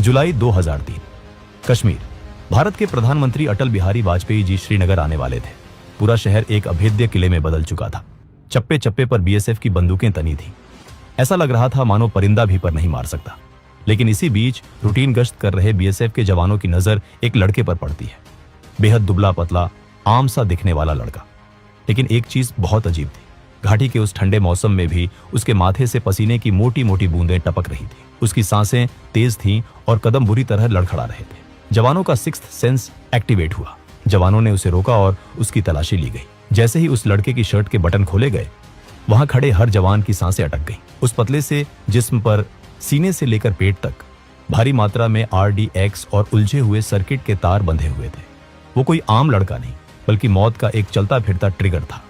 जुलाई 2003। कश्मीर। भारत के प्रधानमंत्री अटल बिहारी वाजपेयी जी श्रीनगर आने वाले थे। पूरा शहर एक अभेद्य किले में बदल चुका था। चप्पे चप्पे पर बीएसएफ की बंदूकें तनी थी। ऐसा लग रहा था मानो परिंदा भी पर नहीं मार सकता। लेकिन इसी बीच रूटीन गश्त कर रहे बीएसएफ के जवानों की नजर एक लड़के पर पड़ती है। बेहद दुबला पतला, आम सा दिखने वाला लड़का। लेकिन एक चीज बहुत अजीब थी। घाटी के उस ठंडे मौसम में भी उसके माथे से पसीने की मोटी मोटी बूंदें टपक रही थी। उसकी सांसें तेज थीं और कदम बुरी तरह लड़खड़ा रहे थे। जवानों का सिक्स्थ सेंस एक्टिवेट हुआ। जवानों ने उसे रोका और उसकी तलाशी ली गई। जैसे ही उस लड़के की शर्ट के बटन खोले गए, वहां खड़े हर जवान की सांसें अटक गईं। उस पतले से जिस्म पर सीने से लेकर पेट तक भारी मात्रा में RDX और उलझे हुए सर्किट के तार बंधे हुए थे। वो कोई आम लड़का नहीं, बल्कि मौत का एक चलता फिरता ट्रिगर था।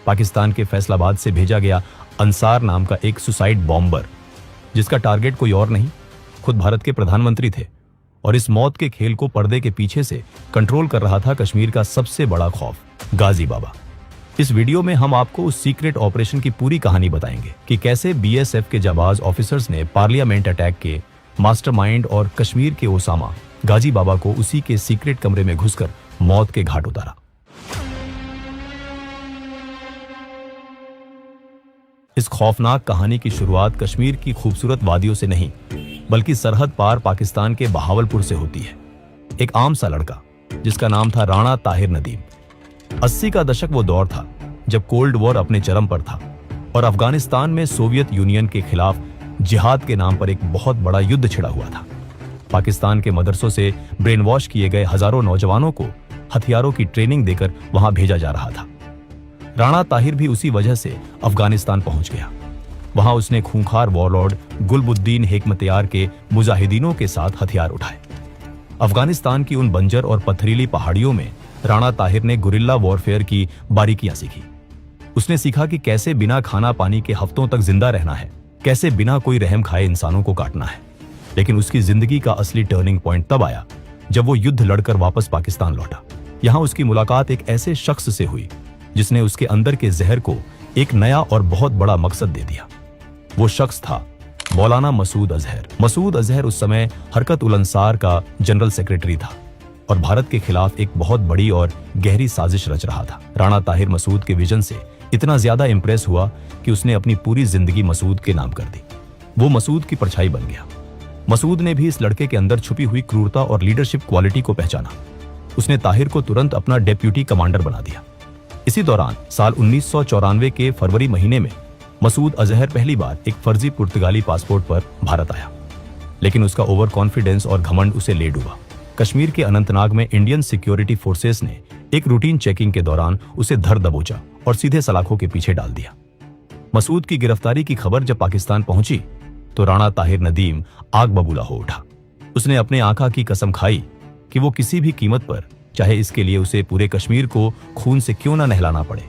पाकिस्तान के फैसलाबाद से भेजा गया अंसार नाम का एक सुसाइड बॉम्बर, जिसका टारगेट कोई और नहीं, खुद भारत के प्रधानमंत्री थे। और इस मौत के खेल को पर्दे के पीछे से कंट्रोल कर रहा था कश्मीर का सबसे बड़ा खौफ, गाजी बाबा। इस वीडियो में हम आपको उस सीक्रेट ऑपरेशन की पूरी कहानी बताएंगे कि कैसे बीएसएफ के जाबाज ऑफिसर्स ने पार्लियामेंट अटैक के मास्टरमाइंड और कश्मीर के ओसामा गाजी बाबा को उसी के सीक्रेट कमरे में घुसकर मौत के घाट उतारा। इस खौफनाक कहानी की शुरुआत कश्मीर की खूबसूरत वादियों से नहीं, बल्कि सरहद पार पाकिस्तान के बहावलपुर से होती है। एक आम सा लड़का जिसका नाम था राणा ताहिर नदीम। 80 का दशक वो दौर था जब कोल्ड वॉर अपने चरम पर था और अफगानिस्तान में सोवियत यूनियन के खिलाफ जिहाद के नाम पर एक बहुत बड़ा युद्ध छिड़ा हुआ था। पाकिस्तान के मदरसों से ब्रेन वॉश किए गए हजारों नौजवानों को हथियारों की ट्रेनिंग देकर वहां भेजा जा रहा था। राणा ताहिर भी उसी वजह से अफगानिस्तान पहुंच गया। वहां उसने खूंखार वॉरलॉर्ड गुलबुद्दीन हेकमतयार के मुजाहिदीनों के साथ हथियार उठाए। अफगानिस्तान की उन बंजर और पथरीली पहाड़ियों में राणा ताहिर ने गुरिल्ला वॉरफेयर की बारीकियां सीखी। उसने सीखा कि कैसे बिना खाना पानी के हफ्तों तक जिंदा रहना है, कैसे बिना कोई रहम खाए इंसानों को काटना है। लेकिन उसकी जिंदगी का असली टर्निंग पॉइंट तब आया जब वो युद्ध लड़कर वापस पाकिस्तान लौटा। यहां उसकी मुलाकात एक ऐसे शख्स से हुई जिसने उसके अंदर के जहर को एक नया और बहुत बड़ा मकसद दे दिया। वो शख्स था मौलाना मसूद अजहर। मसूद अजहर उस समय हरकत उल अंसार का जनरल सेक्रेटरी था और भारत के खिलाफ एक बहुत बड़ी और गहरी साजिश रच रहा था। राणा ताहिर मसूद के विजन से इतना ज्यादा इंप्रेस हुआ कि उसने अपनी पूरी जिंदगी मसूद के नाम कर दी। वो मसूद की परछाई बन गया। मसूद ने भी इस लड़के के अंदर छुपी हुई क्रूरता और लीडरशिप क्वालिटी को पहचाना। उसने ताहिर को तुरंत अपना डेप्यूटी कमांडर बना दिया। इसी दौरान साल 1994 के फरवरी महीने में मसूद अजहर पहली बार एक फर्जी पुर्तगाली पासपोर्ट पर भारत आया। लेकिन उसका ओवर कॉन्फिडेंस और घमंड उसे ले डूबा। कश्मीर के अनंतनाग में इंडियन सिक्योरिटी फोर्सेस ने एक रूटीन चेकिंग के दौरान उसे धर दबोचा और सीधे सलाखों के पीछे डाल दिया। मसूद की गिरफ्तारी की खबर जब पाकिस्तान पहुंची तो राणा ताहिर नदीम आग बबूला हो उठा। उसने अपने आका की कसम खाई कि वो किसी भी कीमत पर, चाहे इसके लिए उसे पूरे कश्मीर को खून से क्यों ना नहलाना पड़े,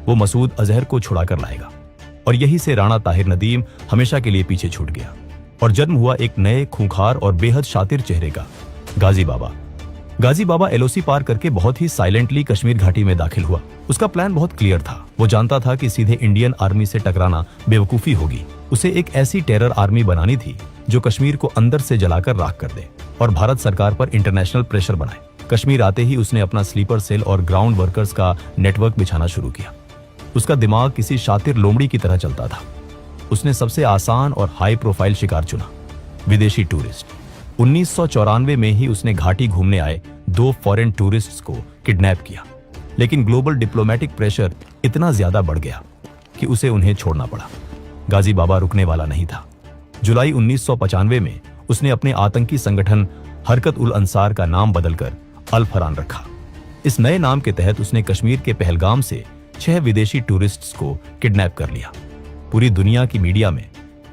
वो मसूद अजहर को छुड़ा कर लाएगा। और यही से राणा ताहिर नदीम हमेशा के लिए पीछे छूट गया और जन्म हुआ एक नए खूंखार और बेहद शातिर चेहरे का, गाजी बाबा। गाजी बाबा LOC पार करके बहुत ही साइलेंटली कश्मीर घाटी में दाखिल हुआ। उसका प्लान बहुत क्लियर था। वो जानता था कि सीधे इंडियन आर्मी से टकराना बेवकूफी होगी। उसे एक ऐसी टेरर आर्मी बनानी थी जो कश्मीर को अंदर से जलाकर राख कर दे और भारत सरकार पर इंटरनेशनल प्रेशर बनाए। कश्मीर आते ही उसने अपना स्लीपर सेल और ग्राउंड वर्कर्स का नेटवर्क बिछाना शुरू किया। उसका दिमाग किसी शातिर लोमड़ी की तरह चलता था। उसने सबसे आसान और हाई प्रोफाइल शिकार चुना, विदेशी टूरिस्ट। 1994 में ही उसने घाटी घूमने आए 2 फॉरेन टूरिस्ट्स को किडनैप किया। लेकिन ग्लोबल डिप्लोमेटिक प्रेशर इतना ज्यादा बढ़ गया कि उसे उन्हें छोड़ना पड़ा। गाजी बाबा रुकने वाला नहीं था। जुलाई 1995 में उसने अपने आतंकी संगठन हरकत उल अंसार का नाम बदलकर अल फरान रखा। इस नए नाम के तहत उसने कश्मीर के पहलगाम से 6 विदेशी टूरिस्ट्स को किडनैप कर लिया। पूरी दुनिया की मीडिया में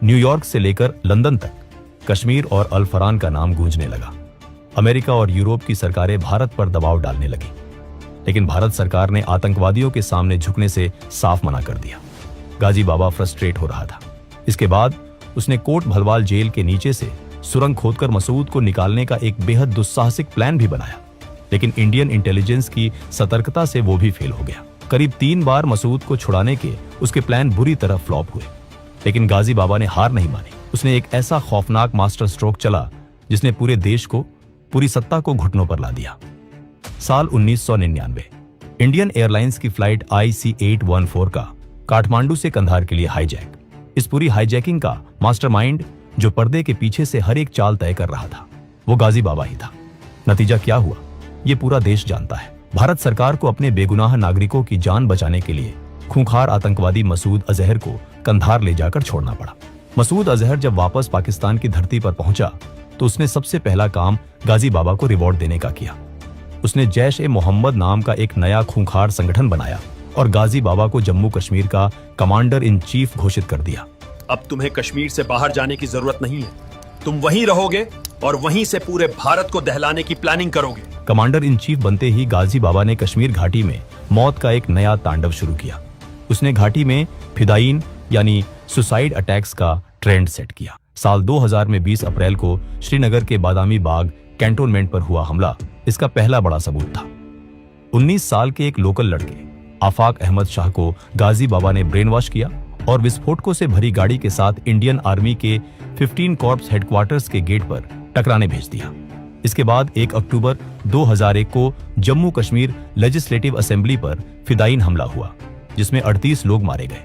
न्यूयॉर्क से लेकर लंदन तक कश्मीर और अल फरान का नाम गूंजने लगा। अमेरिका और यूरोप की सरकारें भारत पर दबाव डालने लगी। लेकिन भारत सरकार ने आतंकवादियों के सामने झुकने से साफ मना कर दिया। गाजी बाबा फ्रस्ट्रेट हो रहा था। इसके बाद उसने कोट भलवाल जेल के नीचे से सुरंग खोदकर मसूद को निकालने का एक बेहद दुस्साहसिक प्लान भी बनाया। लेकिन इंडियन इंटेलिजेंस की सतर्कता से वो भी फेल हो गया। करीब 3 बार मसूद को छुड़ाने के उसके प्लान बुरी तरह फ्लॉप हुए। लेकिन गाजी बाबा ने हार नहीं मानी। उसने एक ऐसा खौफनाक मास्टर स्ट्रोक चला जिसने पूरे देश को, पूरी सत्ता को घुटनों पर ला दिया। साल 1999 इंडियन एयरलाइंस की फ्लाइट IC-814 का काठमांडू से कंधार के लिए हाईजैक। इस पूरी हाईजैकिंग का मास्टरमाइंड, जो पर्दे के पीछे से हर एक चाल तय कर रहा था, वो गाजी बाबा ही था। नतीजा क्या हुआ, ये पूरा देश जानता है। भारत सरकार को अपने बेगुनाह नागरिकों की जान बचाने के लिए खूंखार आतंकवादी मसूद अजहर को कंधार ले जाकर छोड़ना पड़ा। मसूद अजहर जब वापस पाकिस्तान की धरती पर पहुंचा तो उसने सबसे पहला काम गाजी बाबा को रिवॉर्ड देने का किया। उसने जैश-ए-मोहम्मद नाम का एक नया खूंखार संगठन बनाया और गाजी बाबा को जम्मू कश्मीर का कमांडर इन चीफ घोषित कर दिया। अब तुम्हें कश्मीर से बाहर जाने की जरूरत नहीं है, तुम वहीं रहोगे और वहीं से पूरे भारत को दहलाने की प्लानिंग करोगे। कमांडर इन चीफ बनते ही गाजी बाबा ने कश्मीर घाटी में मौत का एक नया तांडव शुरू किया। उसने घाटी में फिदायीन यानी सुसाइड अटैक्स का ट्रेंड सेट किया। साल 2000 में 20 अप्रैल को श्रीनगर के बादामी बाग कैंटोनमेंट पर हुआ हमला इसका पहला बड़ा सबूत था। 19 साल के एक लोकल लड़के आफाक अहमद शाह को गाजी बाबा ने ब्रेन वॉश किया और विस्फोटकों से भरी गाड़ी के साथ इंडियन आर्मी के 15 कॉर्प्स हेडक्वार्टर्स के गेट पर टकराने भेज दिया। इसके बाद 1 अक्टूबर 2001 को जम्मू कश्मीर लेजिस्लेटिव असेंबली पर फिदायीन हमला हुआ, जिसमें 38 लोग मारे गए।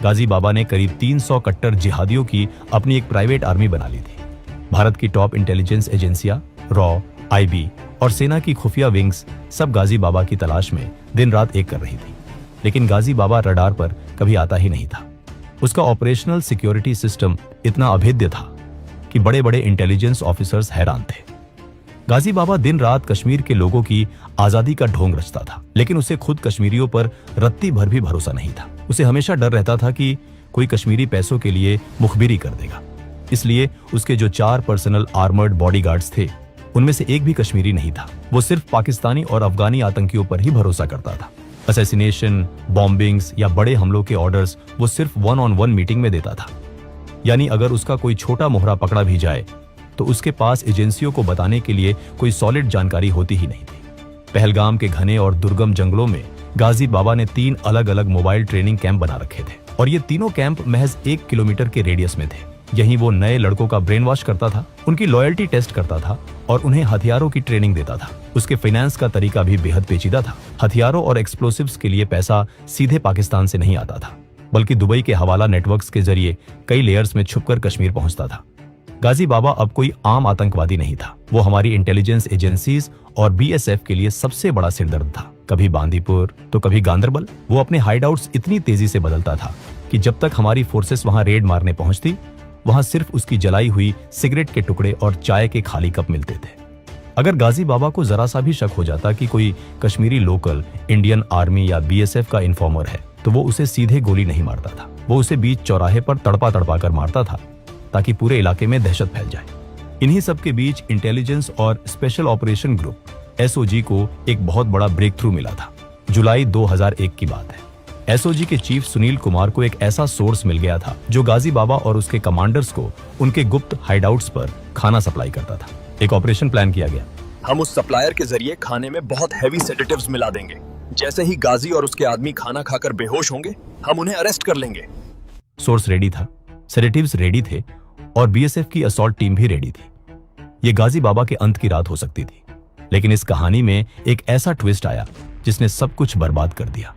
गाजी बाबा ने करीब 300 कट्टर जिहादियों की अपनी एक प्राइवेट आर्मी बना ली थी। भारत की टॉप इंटेलिजेंस एजेंसियां, रॉ, IB और सेना की खुफिया विंग्स सब गाजी बाबा की तलाश में दिन रात एक कर रही थी, लेकिन गाजी बाबा रडार पर कभी आता ही नहीं था। उसका ऑपरेशनल सिक्योरिटी सिस्टम इतना अभेद्य था कि बड़े बड़े इंटेलिजेंस ऑफिसर्स हैरान थे। गाजी बाबा दिन रात कश्मीर के लोगों की आजादी का ढोंग रचता था, लेकिन उसे खुद कश्मीरियों पर रत्ती भर भी भरोसा नहीं था। उसे हमेशा डर रहता था कि कोई कश्मीरी पैसों के लिए मुखबिरी कर देगा। इसलिए उसके जो 4 पर्सनल आर्मर्ड बॉडीगार्ड्स थे, उनमें से एक भी कश्मीरी नहीं था। वो सिर्फ पाकिस्तानी और अफगानी आतंकियों पर ही भरोसा करता था। असैसिनेशन, बॉम्बिंग्स या बड़े हमलों के ऑर्डर्स वो सिर्फ 1-on-1 मीटिंग में देता था। यानी अगर उसका कोई छोटा मोहरा पकड़ा भी जाए तो उसके पास एजेंसियों को बताने के लिए कोई सॉलिड जानकारी होती ही नहीं थी। पहलगाम के घने और दुर्गम जंगलों में गाजी बाबा ने 3 अलग अलग मोबाइल ट्रेनिंग कैंप बना रखे थे और ये तीनों कैंप महज 1 किलोमीटर के रेडियस में थे। यहीं वो नए लड़कों का ब्रेन वॉश करता था, उनकी लॉयल्टी टेस्ट करता था और उन्हें हथियारों की ट्रेनिंग देता था। उसके फाइनेंस का तरीका भी बेहद पेचीदा था। हथियारों और एक्सप्लोसिव्स के लिए पैसा सीधे पाकिस्तान से नहीं आता था, बल्कि दुबई के हवाला नेटवर्क्स के जरिए कई लेयर्स में छुपकर कश्मीर पहुंचता था। गाजी बाबा अब कोई आम आतंकवादी नहीं था। वो हमारी इंटेलिजेंस एजेंसीज और BSF के लिए सबसे बड़ा सिरदर्द था। कभी बांदीपुर तो कभी गांदरबल। वो अपने हाइडआउट्स इतनी तेजी से बदलता था कि जब तक हमारी फोर्सेस वहां रेड मारने पहुंचती, वहां सिर्फ उसकी जलाई हुई सिगरेट के टुकड़े और चाय के खाली कप मिलते थे। अगर गाजी बाबा को जरा सा भी शक हो जाता कि कोई कश्मीरी लोकल इंडियन आर्मी या BSF का इन्फॉर्मर है, तो वो उसे सीधे गोली नहीं मारता था। वो उसे बीच चौराहे पर तड़पा तड़पा कर मारता था ताकि पूरे इलाके में दहशत फैल जाए। इन्हीं सब के बीच इंटेलिजेंस और स्पेशल ऑपरेशन ग्रुप SOG को एक बहुत बड़ा ब्रेक थ्रू मिला था। जुलाई 2001 की बात है। SOG के चीफ सुनील कुमार को एक ऐसा सोर्स मिल गया था जो गाजी बाबा और उसके कमांडर्स को उनके गुप्त हाइडआउट्स पर खाना सप्लाई करता था। एक ऑपरेशन प्लान किया गया। हम उस सप्लायर के जरिए खाने में बहुत हैवी सेडेटिव्स मिला देंगे। जैसे ही गाजी और उसके आदमी खाना खाकर बेहोश होंगे, हम उन्हें अरेस्ट कर लेंगे। सोर्स रेडी था, सेडेटिव्स रेडी थे और BSF की असॉल्ट टीम भी रेडी थी। ये गाजी बाबा के अंत की रात हो सकती थी, लेकिन इस कहानी में एक ऐसा ट्विस्ट आया जिसने सब कुछ बर्बाद कर दिया।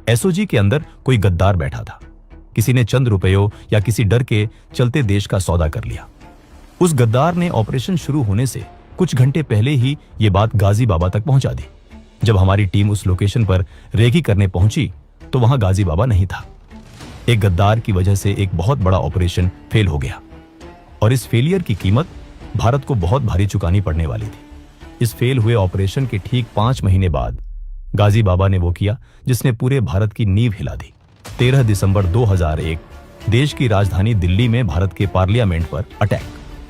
SOG के अंदर कोई गद्दार बैठा था। किसी ने चंद रुपयों या किसी डर के चलते देश का सौदा कर लिया। उस गद्दार ने ऑपरेशन शुरू होने से कुछ घंटे पहले ही ये बात गाजी बाबा तक पहुंचा दी। जब हमारी टीम उस लोकेशन पर रेकी करने पहुंची तो वहां गाजी बाबा नहीं था। एक गद्दार की वजह से एक बहुत बड़ा ऑपरेशन फेल हो गया और इस फेलियर की कीमत भारत को बहुत भारी चुकानी पड़ने वाली थी। इस फेल हुए ऑपरेशन के ठीक 5 महीने बाद गाजी बाबा ने वो किया जिसने पूरे भारत की नींव हिला दी। 13 दिसंबर 2001 देश की राजधानी दिल्ली में भारत के पार्लियामेंट पर अटैक।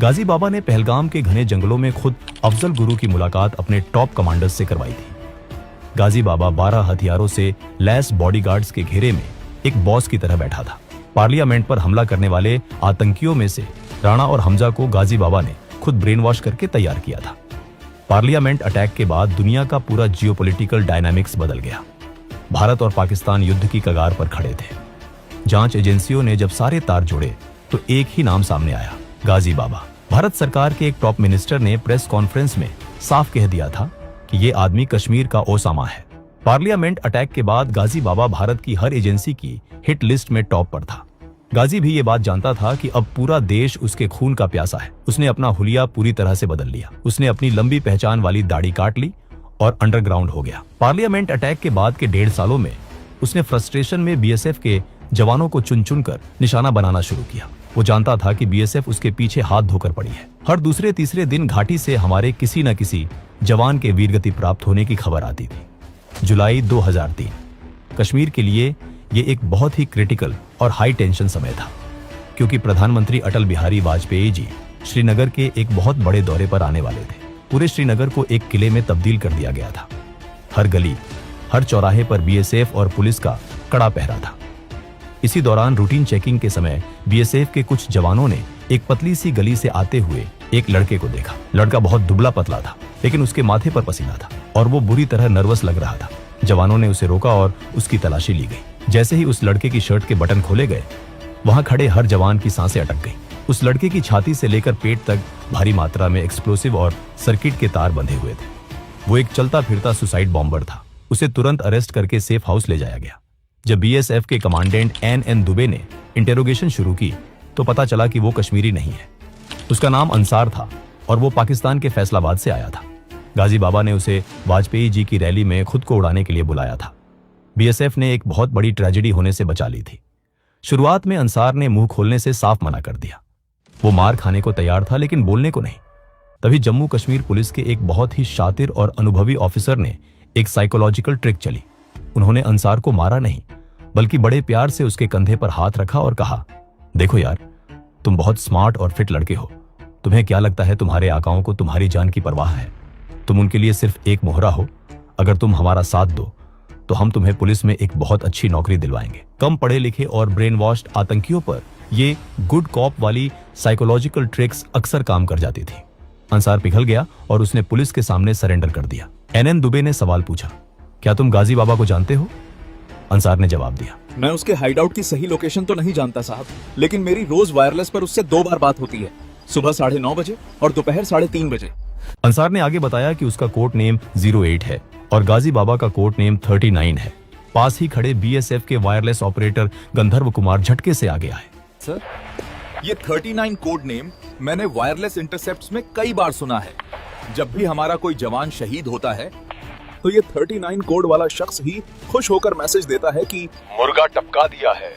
गाजी बाबा ने पहलगाम के घने जंगलों में खुद अफजल गुरु की मुलाकात अपने टॉप कमांडर्स से करवाई थी। गाजी बाबा 12 हथियारों से लैस बॉडीगार्ड्स के घेरे में एक बॉस की तरह बैठा था। पार्लियामेंट पर हमला करने वाले आतंकियों में से राणा और हमजा को गाजी बाबा ने खुद ब्रेन वॉश करके तैयार किया था। पार्लियामेंट अटैक के बाद दुनिया का पूरा जियोपॉलिटिकल डायनामिक्स बदल गया। भारत और पाकिस्तान युद्ध की कगार पर खड़े थे। जांच एजेंसियों ने जब सारे तार जोड़े तो एक ही नाम सामने आया, गाजी बाबा। भारत सरकार के एक टॉप मिनिस्टर ने प्रेस कॉन्फ्रेंस में साफ कह दिया था कि ये आदमी कश्मीर का ओसामा है। पार्लियामेंट अटैक के बाद गाजी बाबा भारत की हर एजेंसी की हिट लिस्ट में टॉप पर था। गाजी भी ये बात जानता था कि अब पूरा देश उसके खून का प्यासा है। उसने अपना हुलिया पूरी तरह से बदल लिया। उसने अपनी लंबी पहचान वाली दाढ़ी काट ली और अंडरग्राउंड हो गया। पार्लियामेंट अटैक के बाद के 1.5 सालों में उसने फ्रस्ट्रेशन में बीएसएफ के जवानों को चुन चुन कर निशाना बनाना शुरू किया। वो जानता था कि बीएसएफ उसके पीछे हाथ धोकर पड़ी है। हर दूसरे तीसरे दिन घाटी से हमारे किसी न किसी जवान के वीरगति प्राप्त होने की खबर आती थी। जुलाई 2003 कश्मीर के लिए ये एक बहुत ही क्रिटिकल और हाई टेंशन समय था, क्योंकि प्रधानमंत्री अटल बिहारी वाजपेयी जी श्रीनगर के एक बहुत बड़े दौरे पर आने वाले थे। पूरे श्रीनगर को एक किले में तब्दील कर दिया गया था। हर गली, हर चौराहे पर बीएसएफ और पुलिस का कड़ा पहरा था। इसी दौरान रूटीन चेकिंग के समय बीएसएफ के कुछ जवानों ने एक पतली सी गली से आते हुए एक लड़के को देखा। लड़का बहुत दुबला पतला था, लेकिन उसके माथे पर पसीना था और वो बुरी तरह नर्वस लग रहा था। जवानों ने उसे रोका और उसकी तलाशी ली गई। जैसे ही उस लड़के की शर्ट के बटन खोले गए, वहां खड़े हर जवान की सांसें अटक गईं। उस लड़के की छाती से लेकर पेट तक भारी मात्रा में एक्सप्लोसिव और सर्किट के तार बंधे हुए थे। वो एक चलता फिरता सुसाइड बॉम्बर था। उसे तुरंत अरेस्ट करके सेफ हाउस ले जाया गया। जब बीएसएफ के कमांडेंट एन दुबे ने इंटेरोगेशन शुरू की तो पता चला कि वो कश्मीरी नहीं है। उसका नाम अंसार था और वो पाकिस्तान के फैसलाबाद से आया था। गाजी बाबा ने उसे वाजपेयी जी की रैली में खुद को उड़ाने के लिए बुलाया था। बीएसएफ ने एक बहुत बड़ी ट्रेजेडी होने से बचा ली थी। शुरुआत में अंसार ने मुंह खोलने से साफ मना कर दिया। वो मार खाने को तैयार था, लेकिन बोलने को नहीं। तभी जम्मू कश्मीर पुलिस के एक बहुत ही शातिर और अनुभवी ऑफिसर ने एक साइकोलॉजिकल ट्रिक चली। उन्होंने अंसार को मारा नहीं, बल्कि बड़े प्यार से उसके कंधे पर हाथ रखा और कहा, देखो यार, तुम बहुत स्मार्ट और फिट लड़के हो। तुम्हें क्या लगता है तुम्हारे आकाओं को तुम्हारी जान की परवाह है? तुम उनके लिए सिर्फ एक मोहरा हो। अगर तुम हमारा साथ दो तो हम तुम्हें पुलिस में एक बहुत अच्छी नौकरी दिलवाएंगे। कम पढ़े लिखे और ब्रेन वॉश्ड आतंकियों पर ये गुड कॉप वाली साइकोलॉजिकल ट्रिक्स अक्सर काम कर जाती थी। अंसार पिघल गया और उसने पुलिस के सामने सरेंडर कर दिया। एन दुबे ने सवाल पूछा, क्या तुम गाजी बाबा को जानते हो? अंसार ने जवाब दिया, मैं उसके हाइडआउट की सही लोकेशन तो नहीं जानता साहब, लेकिन मेरी रोज वायरलेस पर उससे 2 बार बात होती है, सुबह 9:30 बजे और दोपहर 3:30 बजे। अंसार ने आगे बताया कि उसका कोड नेम 08 है और गाजी बाबा का कोड नेम 39 है। पास ही खड़े बीएसएफ के वायरलेस ऑपरेटर गंधर्व कुमार झटके से आगे आए। सर, ये 39 कोड नेम मैंने वायरलेस इंटरसेप्ट्स में कई बार सुना है। जब भी हमारा कोई जवान शहीद होता है तो ये 39 कोड वाला शख्स ही खुश होकर मैसेज देता है कि मुर्गा टपका दिया है।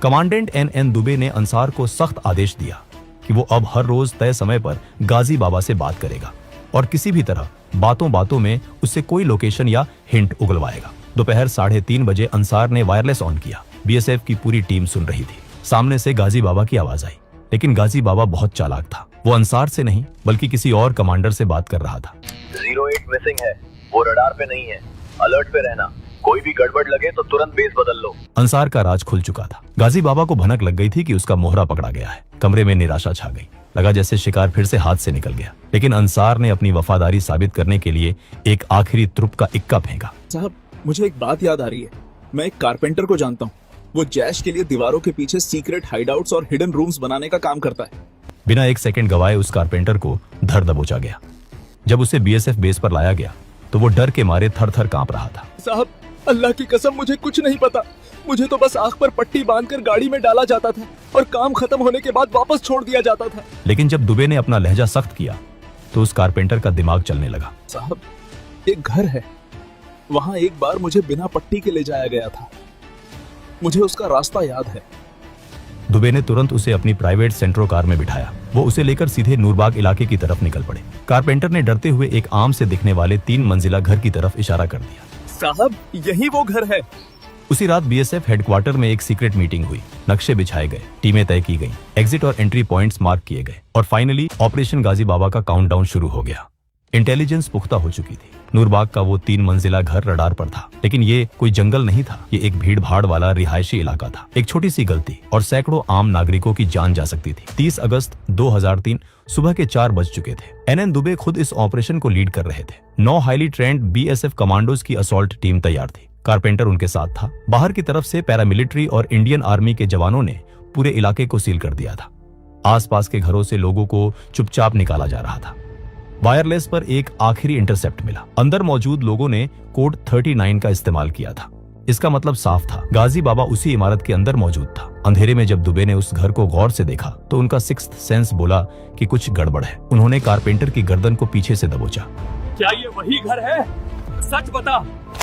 कमांडेंट एन दुबे ने अंसार को सख्त आदेश दिया कि वो अब हर रोज तय समय पर गाजी बाबा से बात करेगा और किसी भी तरह बातों बातों में उससे कोई लोकेशन या हिंट उगलवाएगा। दोपहर 3:30 बजे अंसार ने वायरलेस ऑन किया। बीएसएफ की पूरी टीम सुन रही थी। सामने से गाजी बाबा की आवाज आई, लेकिन गाजी बाबा बहुत चालाक था। वो अंसार से नहीं बल्कि किसी और कमांडर से बात कर रहा था। 08 मिसिंग है, वो रडार पे नहीं है, अलर्ट पे रहना, कोई भी गड़बड़ लगे तो तुरंत बेस बदल लो। अंसार का राज खुल चुका था। गाजी बाबा को भनक लग गई थी कि उसका मोहरा पकड़ा गया है। कमरे में निराशा छा गई। लगा जैसे शिकार फिर से हाथ से निकल गया। लेकिन अंसार ने अपनी वफादारी साबित करने के लिए एक आखिरी तुरुप का इक्का फेंका। साहब, मुझे एक बात याद आ रही है। मैं एक कारपेंटर को जानता हूँ। वो जैश के लिए दीवारों के पीछे सीक्रेट हाइडआउट्स और हिडन रूम्स बनाने का काम करता है। बिना एक सेकंड गवाए उस कारपेंटर को धर दबोचा गया। जब उसे बीएसएफ बेस पर लाया गया तो वो डर के मारे थर थर कांप रहा था। साहब, अल्लाह की कसम मुझे कुछ नहीं पता। मुझे तो बस आंख पर पट्टी बांधकर गाड़ी में डाला जाता था और काम खत्म होने के बाद वापस छोड़ दिया जाता था। लेकिन जब दुबे ने अपना लहजा सख्त किया तो उस कारपेंटर का दिमाग चलने लगा। साहब, एक घर है, वहां एक बार मुझे बिना पट्टी के ले जाया गया था। मुझे उसका रास्ता याद है। दुबे ने तुरंत उसे अपनी प्राइवेट सेंट्रो कार में बिठाया। वो उसे लेकर सीधे नूरबाग इलाके की तरफ निकल पड़े। कारपेंटर ने डरते हुए एक आम से दिखने वाले 3 मंजिला घर की तरफ इशारा कर दिया। साहब, यही वो घर है। उसी रात बीएसएफ हेडक्वार्टर में एक सीक्रेट मीटिंग हुई। नक्शे बिछाए गए, टीमें तय की गईं, एग्जिट और एंट्री पॉइंट्स मार्क किए गए और फाइनली ऑपरेशन गाजी बाबा का काउंटडाउन शुरू हो गया। इंटेलिजेंस पुख्ता हो चुकी थी। नूरबाग का वो 3 मंजिला घर रडार पर था, लेकिन ये कोई जंगल नहीं था। ये एक भीड़ भाड़ वाला रिहायशी इलाका था। एक छोटी सी गलती और सैकड़ों आम नागरिकों की जान जा सकती थी। 30 अगस्त 2003 सुबह के 4 बज चुके थे। एन दुबे खुद इस ऑपरेशन को लीड कर रहे थे। 9 हाईली ट्रेंड बीएसएफ कमांडोज की असॉल्ट टीम तैयार थी। कारपेंटर उनके साथ था। बाहर की तरफ से पैरामिलिट्री और इंडियन आर्मी के जवानों ने पूरे इलाके को सील कर दिया था। आसपास के घरों से लोगों को चुपचाप निकाला जा रहा था। वायरलेस पर एक आखिरी इंटरसेप्ट मिला। अंदर मौजूद लोगों ने कोड 39 का इस्तेमाल किया था। इसका मतलब साफ था, गाजी बाबा उसी इमारत के अंदर मौजूद था। अंधेरे में जब दुबे ने उस घर को गौर से देखा तो उनका सिक्स्थ सेंस बोला कि कुछ गड़बड़ है। उन्होंने कारपेंटर की गर्दन को पीछे से दबोचा। क्या ये वही घर है? सच बता,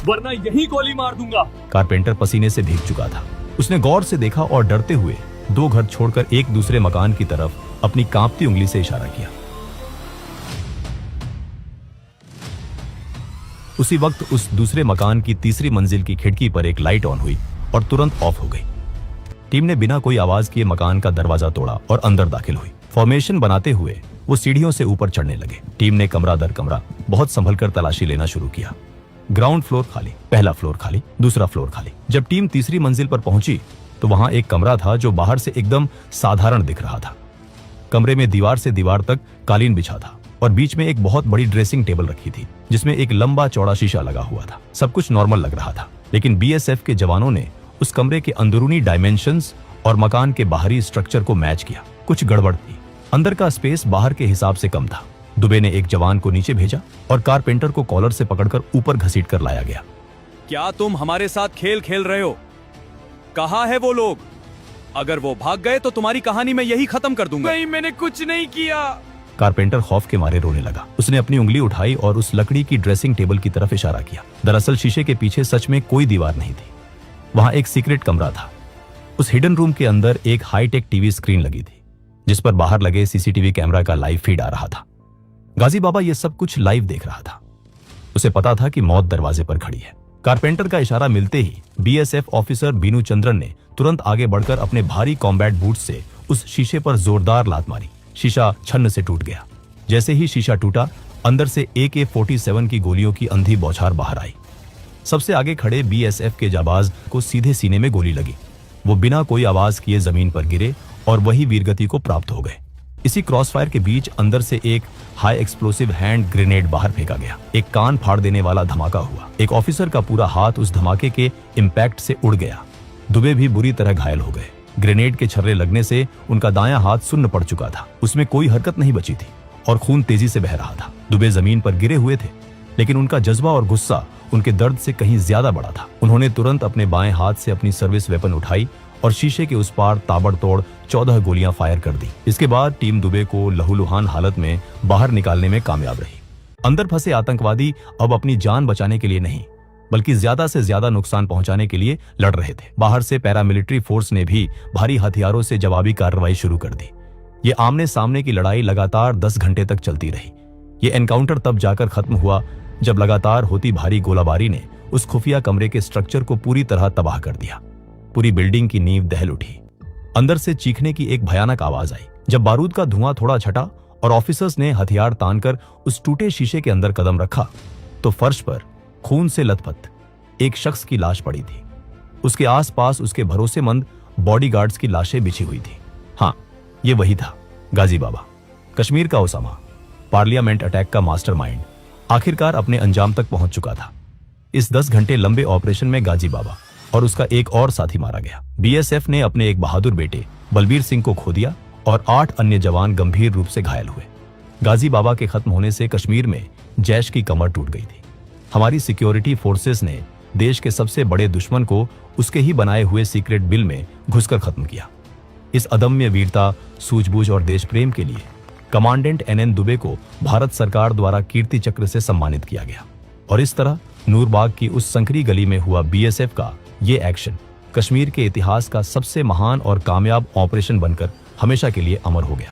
वरना यही गोली मार दूंगा। कारपेंटर पसीने से भीग चुका था। उसने गौर से देखा और डरते हुए 2 घर छोड़कर एक दूसरे मकान की तरफ अपनी कांपती उंगली से इशारा किया। उसी वक्त उस दूसरे मकान की तीसरी मंजिल की खिड़की पर एक लाइट ऑन हुई और तुरंत ऑफ हो गई। टीम ने बिना कोई आवाज किए मकान का दरवाजा तोड़ा और अंदर दाखिल हुई। फॉर्मेशन बनाते हुए वो सीढ़ियों से ऊपर चढ़ने लगे। टीम ने कमरा दर कमरा बहुत संभलकर तलाशी लेना शुरू किया। ग्राउंड फ्लोर खाली, पहला फ्लोर खाली, दूसरा फ्लोर खाली। जब टीम तीसरी मंजिल पर पहुंची तो वहां एक कमरा था जो बाहर से एकदम साधारण दिख रहा था। कमरे में दीवार से दीवार तक कालीन बिछा था और बीच में एक बहुत बड़ी ड्रेसिंग टेबल रखी थी जिसमें एक लंबा चौड़ा शीशा लगा हुआ था। सब कुछ नॉर्मल लग रहा था, लेकिन बीएसएफ के जवानों ने उस कमरे के अंदरूनी डायमेंशंस और मकान के बाहरी स्ट्रक्चर को मैच किया। कुछ गड़बड़ थी। अंदर का स्पेस बाहर के हिसाब से कम था। दुबे ने एक जवान को नीचे भेजा और कारपेंटर को कॉलर से पकड़कर ऊपर घसीट कर लाया गया। क्या तुम हमारे साथ खेल खेल रहे हो? कहाँ है वो लोग? अगर वो भाग गए तो तुम्हारी कहानी मैं यही खत्म कर दूंगा। नहीं, मैंने कुछ नहीं किया। कारपेंटर खौफ के मारे रोने लगा। उसने अपनी उंगली उठाई और उस लकड़ी की ड्रेसिंग टेबल की तरफ इशारा किया। दरअसल शीशे के पीछे सच में कोई दीवार नहीं थी। वहां एक सीक्रेट कमरा था। उस हिडन रूम के अंदर एक हाईटेक टीवी स्क्रीन लगी थी जिस पर बाहर लगे सीसीटीवी कैमरा का लाइव फीड आ रहा था। गाजी बाबा ये सब कुछ लाइव देख रहा था। उसे पता था कि मौत दरवाजे पर खड़ी है। कारपेंटर का इशारा मिलते ही बीएसएफ ऑफिसर बीनू चंद्रन ने तुरंत आगे बढ़कर अपने भारी कॉम्बैट बूट से उस शीशे पर जोरदार लात मारी। शीशा छन्न से टूट गया। जैसे ही शीशा टूटा, अंदर से AK-47 की गोलियों की अंधी बौछार बाहर आई। सबसे आगे खड़े बीएसएफ के जाबाज को सीधे सीने में गोली लगी। वो बिना कोई आवाज किए जमीन पर गिरे और वही वीरगति को प्राप्त हो गए। इसी क्रॉसफायर के बीच अंदर से एक हाई एक्सप्लोसिव हैंड ग्रेनेड बाहर फेंका गया। एक कान फाड़ देने वाला धमाका हुआ। एक ऑफिसर का पूरा हाथ उस धमाके के इम्पैक्ट से उड़ गया। दुबे भी बुरी तरह घायल हो गए। ग्रेनेड के छर्रे लगने से उनका दायां हाथ सुन्न पड़ चुका था। उसमें कोई हरकत नहीं बची थी और खून तेजी से बह रहा था। दुबे जमीन पर गिरे हुए थे, लेकिन उनका जज्बा और गुस्सा उनके दर्द से कहीं ज्यादा बड़ा था। उन्होंने तुरंत अपने बाएं हाथ से अपनी सर्विस वेपन उठाई और शीशे के उस पार ताबड़तोड़ 14 गोलियां फायर कर दी। इसके बाद टीम दुबे को लहूलुहान हालत में बाहर निकालने में कामयाब रही। अंदर फंसे आतंकवादी अब अपनी जान बचाने के लिए नहीं, बल्कि ज्यादा से ज्यादा नुकसान पहुंचाने के लिए लड़ रहे थे। बाहर से पैरामिलिट्री फोर्स ने भी भारी हथियारों से जवाबी कार्रवाई शुरू कर दी। ये आमने सामने की लड़ाई लगातार 10 घंटे तक चलती रही। ये एनकाउंटर तब जाकर खत्म हुआ जब लगातार होती भारी गोलाबारी ने उस खुफिया कमरे के स्ट्रक्चर को पूरी तरह तबाह कर दिया। पूरी बिल्डिंग की नींव दहल उठी। अंदर से चीखने की एक भयानक आवाज आई। जब बारूद का धुआं थोड़ा छटा और ऑफिसर्स ने हथियार तानकर उस टूटे शीशे के अंदर कदम रखा तो फर्श पर खून से लथपथ एक शख्स की लाश पड़ी थी। उसके आसपास उसके भरोसेमंद बॉडीगार्ड्स की लाशें बिछी हुई थी। हाँ, ये वही था, गाजी बाबा, कश्मीर का ओसामा, पार्लियामेंट अटैक का मास्टरमाइंड, आखिरकार अपने अंजाम तक पहुंच चुका था। इस 10 घंटे लंबे ऑपरेशन में गाजी बाबा और उसका एक और साथी मारा गया। बीएसएफ ने अपने एक बहादुर बेटे बलबीर सिंह को खो दिया और 8 अन्य जवान गंभीर रूप से घायल हुए। गाजी बाबा के खत्म होने से कश्मीर में जैश की कमर टूट गई थी। हमारी सिक्योरिटी फोर्सेस ने देश के सबसे बड़े दुश्मन को उसके ही बनाए हुए सीक्रेट बिल में घुसकर खत्म किया। इस अदम्य वीरता, सूझबूझ और देश प्रेम के लिए कमांडेंट NN दुबे को भारत सरकार द्वारा कीर्ति चक्र से सम्मानित किया गया। और इस तरह नूरबाग की उस संकरी गली में हुआ बीएसएफ का ये एक्शन कश्मीर के इतिहास का सबसे महान और कामयाब ऑपरेशन बनकर हमेशा के लिए अमर हो गया।